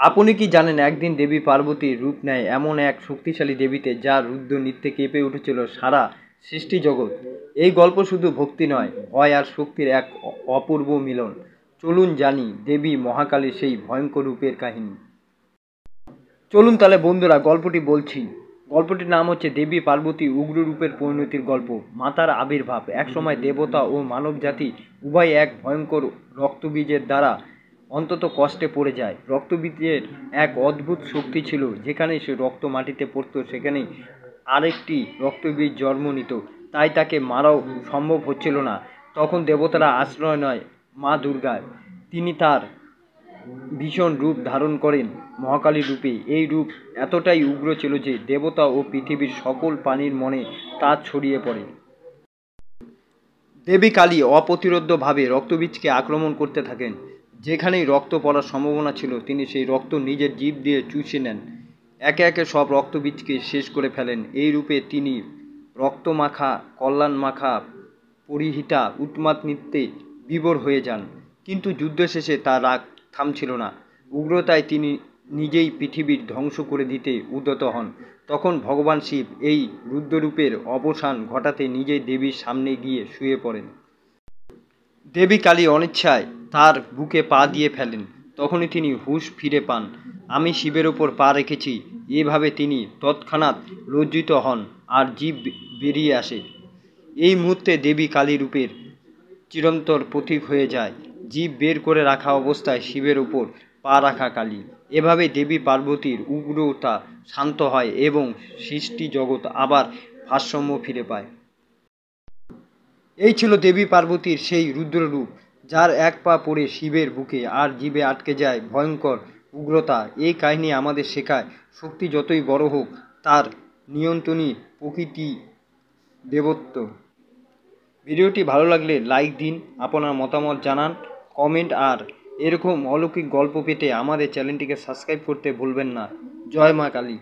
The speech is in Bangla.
আপনি কি জানেন একদিন দেবী পার্বতীর রূপ নেয় এমন এক শক্তিশালী দেবীতে যার রুদ্র নৃত্যে কেঁপে উঠেছিল সারা সৃষ্টি জগৎ। এই গল্প শুধু ভক্তি নয়, ভয় আর শক্তির এক অপূর্ব মিলন। চলুন জানি দেবী মহাকালীর সেই ভয়ঙ্কর রূপের কাহিনী। চলুন তাহলে বন্ধুরা গল্পটি বলছি। গল্পটির নাম হচ্ছে দেবী পার্বতী উগ্র রূপের পরিণতির গল্প। মাতার আবির্ভাব। একসময় দেবতা ও মানব জাতি উভয় এক ভয়ঙ্কর রক্তবীজের দ্বারা অন্তত কষ্টে পড়ে যায়। রক্তবীজের এক অদ্ভুত শক্তি ছিল, যেখানে সে রক্ত মাটিতে পড়তো সেখানেই আরেকটি রক্তবীজ জন্ম নিত। তাই তাকে মারাও সম্ভব হচ্ছিল না। তখন দেবতারা আশ্রয় নয় মা দুর্গার। তিনি তার ভীষণ রূপ ধারণ করেন মহাকালী রূপে। এই রূপ এতটাই উগ্র ছিল যে দেবতা ও পৃথিবীর সকল প্রাণীর মনে তা ছড়িয়ে পড়ে। দেবী কালী অপ্রতিরোধ্যভাবে রক্তবীজকে আক্রমণ করতে থাকেন। যেখানেই রক্ত পড়ার সম্ভাবনা ছিল তিনি সেই রক্ত নিজের জিভ দিয়ে চুষে নেন। একে একে সব রক্তবীজকে শেষ করে ফেলেন। এই রূপে তিনি রক্তমাখা, কল্যাণমাখা, পরিহিতা উন্মাদ নৃত্যে বিভোর হয়ে যান। কিন্তু যুদ্ধ শেষে তার রাগ থামছিল না। উগ্রতায় তিনি নিজেই পৃথিবীর ধ্বংস করে দিতে উদ্যত হন। তখন ভগবান শিব এই রুদ্ররূপের অবসান ঘটাতে নিজেই দেবীর সামনে গিয়ে শুয়ে পড়েন। দেবী কালী অনিচ্ছায় তার বুকে পা দিয়ে ফেলেন। তখনই তিনি হুঁশ ফিরে পান। আমি শিবের ওপর পা রেখেছি। এভাবে তিনি তৎক্ষণাৎ লজ্জিত হন আর জীব বেরিয়ে আসে। এই মুহূর্তে দেবী কালী রূপের চিরন্তর প্রতীক হয়ে যায়। জীব বের করে রাখা অবস্থায় শিবের ওপর পা রাখা কালী। এভাবে দেবী পার্বতীর উগ্রতা শান্ত হয় এবং সৃষ্টি জগৎ আবার ভারসাম্য ফিরে পায়। এই ছিল দেবী পার্বতীর সেই রুদ্ররূপ, যার এক পা পড়ে শিবের বুকে আর জিভে আটকে যায় ভয়ঙ্কর উগ্রতা। এই কাহিনী আমাদের শেখায় শক্তি যতই বড় হোক তার নিয়ন্ত্রণই প্রকৃতি দেবত্ব। ভিডিওটি ভালো লাগলে লাইক দিন, আপনার মতামত জানান, কমেন্ট আর এরকম অলৌকিক গল্প পেতে আমাদের চ্যানেলটিকে সাবস্ক্রাইব করতে ভুলবেন না। জয় মা কালী।